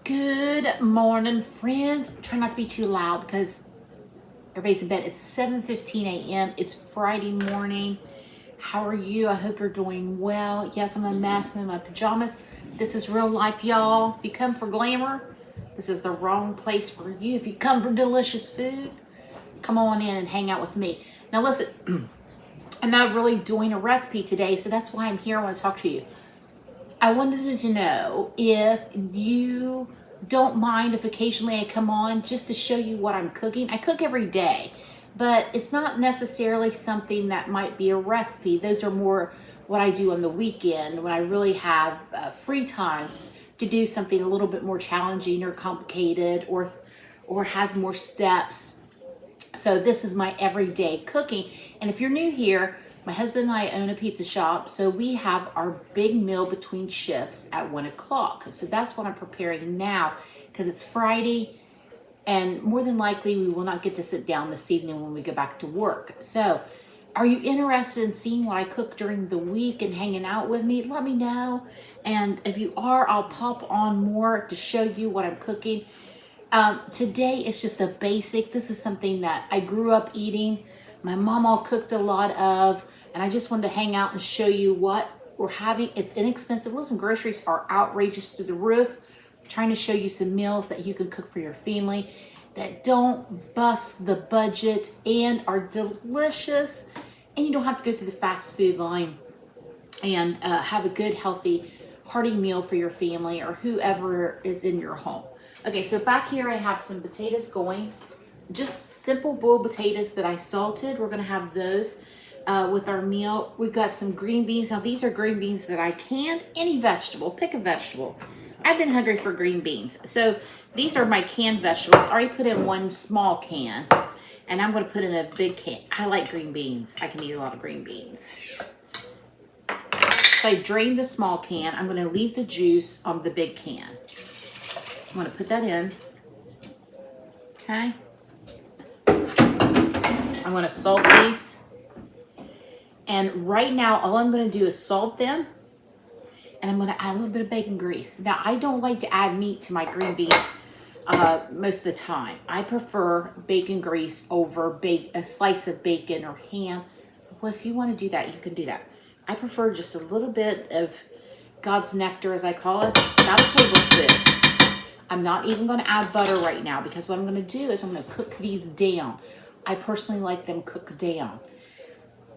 Good morning, friends. Try not to be too loud because everybody's in bed. It's 7:15 a.m. It's Friday morning. How are you? I hope you're doing well. Yes, I'm a mess. I'm in my pajamas. This is real life, y'all. If you come for glamour, this is the wrong place for you. If you come for delicious food, come on in and hang out with me. Now listen, I'm not really doing a recipe today, so that's why I'm here. I want to talk to you. I wanted to know if you don't mind if occasionally I come on just to show you what I'm cooking. I cook every day, but it's not necessarily something that might be a recipe. Those are more what I do on the weekend when I really have free time to do something a little bit more challenging or complicated or has more steps. So this is my everyday cooking. And if you're new here, my husband and I own a pizza shop, so we have our big meal between shifts at 1 o'clock. So that's what I'm preparing now because it's Friday, and more than likely we will not get to sit down this evening when we go back to work. So are you interested in seeing what I cook during the week and hanging out with me? Let me know. And if you are, I'll pop on more to show you what I'm cooking. Today it's just a basic. This is something that I grew up eating. My mom all cooked a lot of, and I just wanted to hang out and show you what we're having. It's inexpensive. Listen, groceries are outrageous through the roof. I'm trying to show you some meals that you can cook for your family that don't bust the budget and are delicious, and you don't have to go through the fast food line and have a good, healthy, hearty meal for your family or whoever is in your home. Okay, so back here I have some potatoes going. Just simple boiled potatoes that I salted. We're gonna have those with our meal. We've got some green beans. Now these are green beans that I canned. Any vegetable, pick a vegetable. I've been hungry for green beans. So these are my canned vegetables. I already put in one small can and I'm gonna put in a big can. I like green beans. I can eat a lot of green beans. So I drained the small can. I'm gonna leave the juice on the big can. I'm gonna put that in, okay? I'm gonna salt these. And right now, all I'm gonna do is salt them, and I'm gonna add a little bit of bacon grease. Now, I don't like to add meat to my green beans most of the time. I prefer bacon grease over a slice of bacon or ham. Well, if you wanna do that, you can do that. I prefer just a little bit of God's nectar, as I call it, about a tablespoon. I'm not even going to add butter right now because what I'm going to do is I'm going to cook these down. I personally like them cooked down.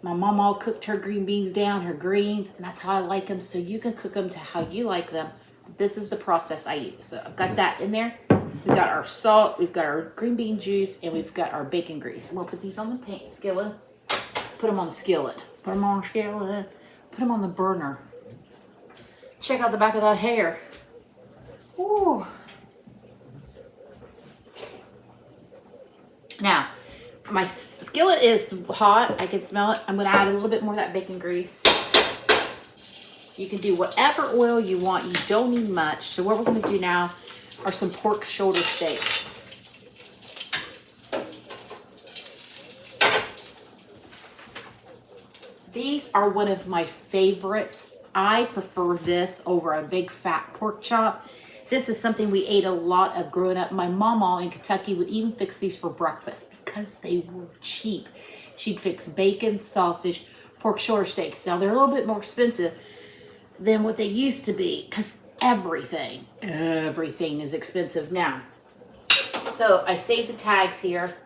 My mom all cooked her green beans down, her greens, and that's how I like them. So you can cook them to how you like them. This is the process I use. So I've got that in there. We've got our salt, we've got our green bean juice, and we've got our bacon grease. I'm going to put these on the skillet. Put them on the skillet. Put them on the skillet. Put them on the burner. Check out the back of that hair. Ooh. Now, my skillet is hot. I can smell it. I'm going to add a little bit more of that bacon grease. You can do whatever oil you want. You don't need much. So what we're going to do now are some pork shoulder steaks. These are one of my favorites. I prefer this over a big fat pork chop. This is something we ate a lot of growing up. My mama in Kentucky would even fix these for breakfast because they were cheap. She'd fix bacon, sausage, pork shoulder steaks. Now, they're a little bit more expensive than what they used to be because everything is expensive now. So I saved the tags here.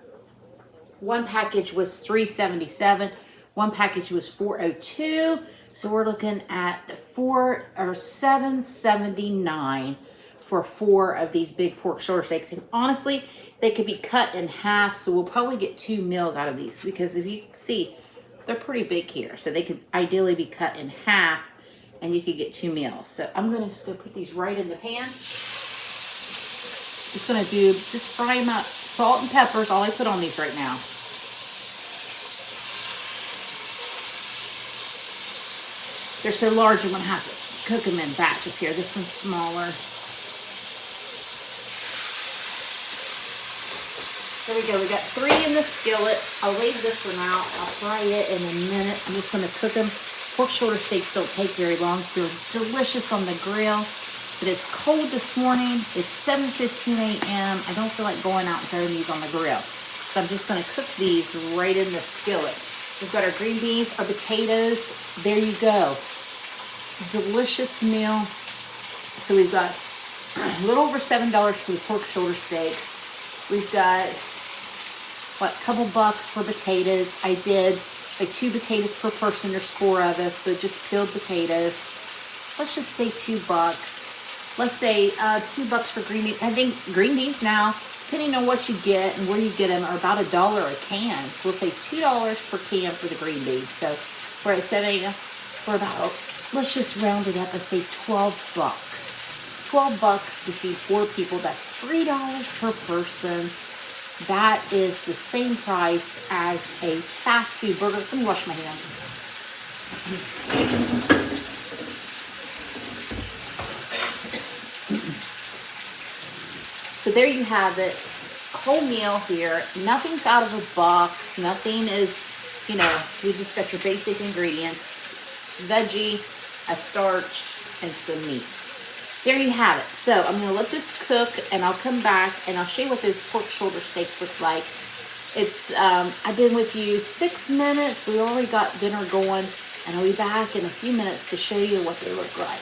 One package was $3.77. One package was $4.02. So we're looking at $7.79 for 4 of these big pork shoulder steaks. And honestly, they could be cut in half, so we'll probably get 2 meals out of these because if you see, they're pretty big here. So they could ideally be cut in half and you could get 2 meals. So I'm gonna just go put these right in the pan. Just gonna just fry them out. Salt and pepper is all I put on these right now. They're so large, I'm gonna have to cook them in batches here. This one's smaller. There we go. We got 3 in the skillet. I'll leave this one out. I'll fry it in a minute. I'm just going to cook them. Pork shoulder steaks don't take very long. They're delicious on the grill. But it's cold this morning. It's 7:15 a.m. I don't feel like going out and throwing these on the grill. So I'm just going to cook these right in the skillet. We've got our green beans, our potatoes. There you go. Delicious meal. So we've got a little over $7 for the pork shoulder steaks. We've got, what, a couple bucks for potatoes. I did like 2 potatoes per person. There's 4 of us, so just peeled potatoes. Let's just say $2. Let's say $2 for green beans. I think green beans now, depending on what you get and where you get them, are about $1 a can. So we'll say $2 per can for the green beans. So we're at 7 for about, let's just round it up and say $12. $12 to feed 4 people. That's $3 per person. That is the same price as a fast food burger. Let me wash my hands. So there you have it, whole meal here. Nothing's out of a box. Nothing is, you just got your basic ingredients, veggie, a starch, and some meat. There you have it. So I'm going to let this cook, and I'll come back and I'll show you what those pork shoulder steaks look like. It's I've been with you 6 minutes. We already got dinner going, and I'll be back in a few minutes to show you what they look like.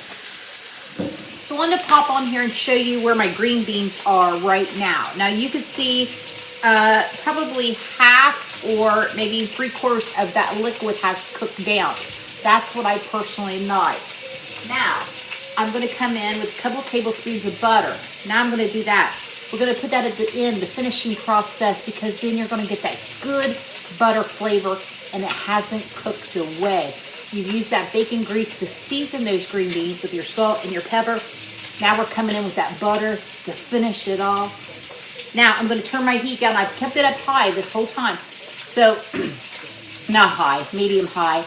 So I wanted to pop on here and show you where my green beans are right now. Now you can see probably half or maybe 3/4 of that liquid has cooked down. That's what I personally like. Now, I'm going to come in with a couple tablespoons of butter. Now I'm going to do that. We're going to put that at the end, the finishing process, because then you're going to get that good butter flavor and it hasn't cooked away. You've used that bacon grease to season those green beans with your salt and your pepper. Now we're coming in with that butter to finish it off. Now I'm going to turn my heat down. I've kept it up high this whole time. So, not high, medium high.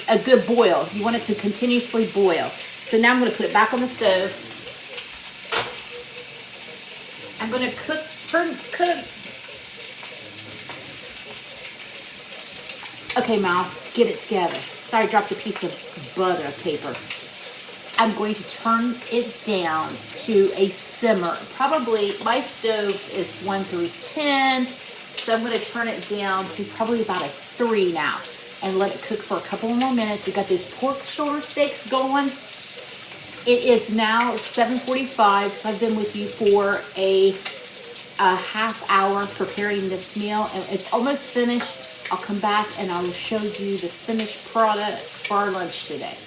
A good boil. You want it to continuously boil. So now I'm going to put it back on the stove. I'm going to cook. Okay, Mal, get it together. Sorry, I dropped a piece of butter paper. I'm going to turn it down to a simmer. Probably, my stove is 1 through 10, so I'm going to turn it down to probably about a 3 now and let it cook for a couple more minutes. We got these pork shoulder steaks going. It is now 7:45, so I've been with you for a half hour preparing this meal, and it's almost finished. I'll come back and I will show you the finished product for our lunch today.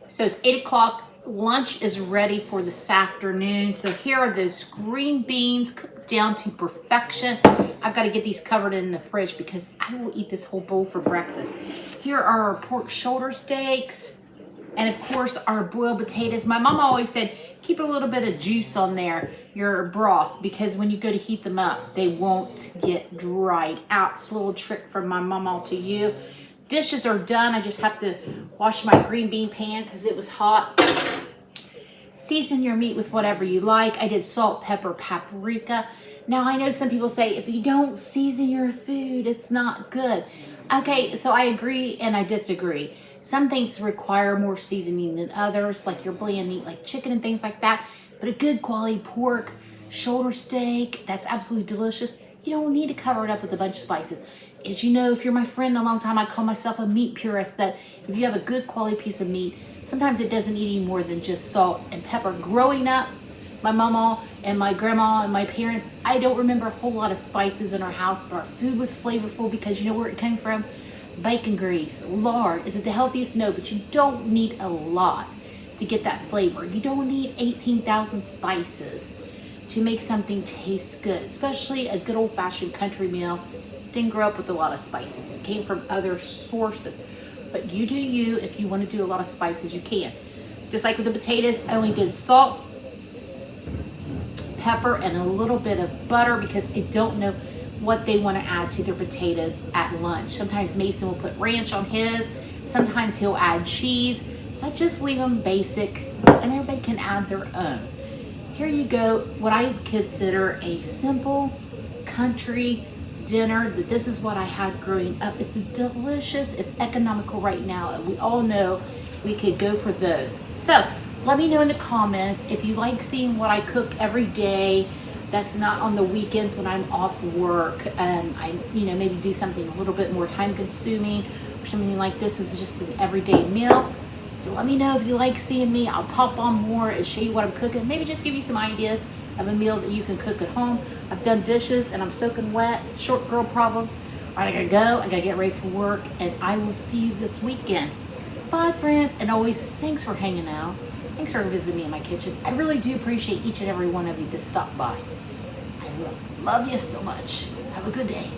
So it's 8 o'clock. Lunch is ready for this afternoon. So here are those green beans cooked down to perfection. I've got to get these covered in the fridge because I will eat this whole bowl for breakfast. Here are our pork shoulder steaks. And of course, our boiled potatoes. My mom always said, keep a little bit of juice on there, your broth, because when you go to heat them up, they won't get dried out. It's a little trick from my mama to you. Dishes are done. I just have to wash my green bean pan because it was hot. Season your meat with whatever you like. I did salt, pepper, paprika. Now, I know some people say, if you don't season your food, it's not good. Okay, so I agree and I disagree. Some things require more seasoning than others, like your bland meat, like chicken and things like that. But a good quality pork shoulder steak, that's absolutely delicious. You don't need to cover it up with a bunch of spices. As you know, if you're my friend a long time, I call myself a meat purist, that if you have a good quality piece of meat, sometimes it doesn't need any more than just salt and pepper. Growing up, my mama and my grandma and my parents, I don't remember a whole lot of spices in our house, but our food was flavorful because you know where it came from? Bacon grease, lard. Is it the healthiest? No, but you don't need a lot to get that flavor. You don't need 18,000 spices to make something taste good, especially a good old-fashioned country meal. Didn't grow up with a lot of spices. It came from other sources. But you do you. If you want to do a lot of spices, you can. Just like with the potatoes, I only did salt, pepper, and a little bit of butter because I don't know what they want to add to their potato at lunch. Sometimes Mason will put ranch on his. Sometimes he'll add cheese. So I just leave them basic and everybody can add their own. Here you go, what I consider a simple country dinner. This is what I had growing up. It's delicious. It's economical right now. We all know we could go for those. So Let me know in the comments if you like seeing what I cook every day. That's not on the weekends when I'm off work. I, maybe do something a little bit more time consuming or something like this. This is just an everyday meal. So let me know if you like seeing me. I'll pop on more and show you what I'm cooking. Maybe just give you some ideas of a meal that you can cook at home. I've done dishes and I'm soaking wet. Short girl problems. All right, I gotta go. I gotta get ready for work, and I will see you this weekend. Bye, friends, and always thanks for hanging out. Thanks for visiting me in my kitchen. I really do appreciate each and every one of you that stopped by. I love you so much. Have a good day.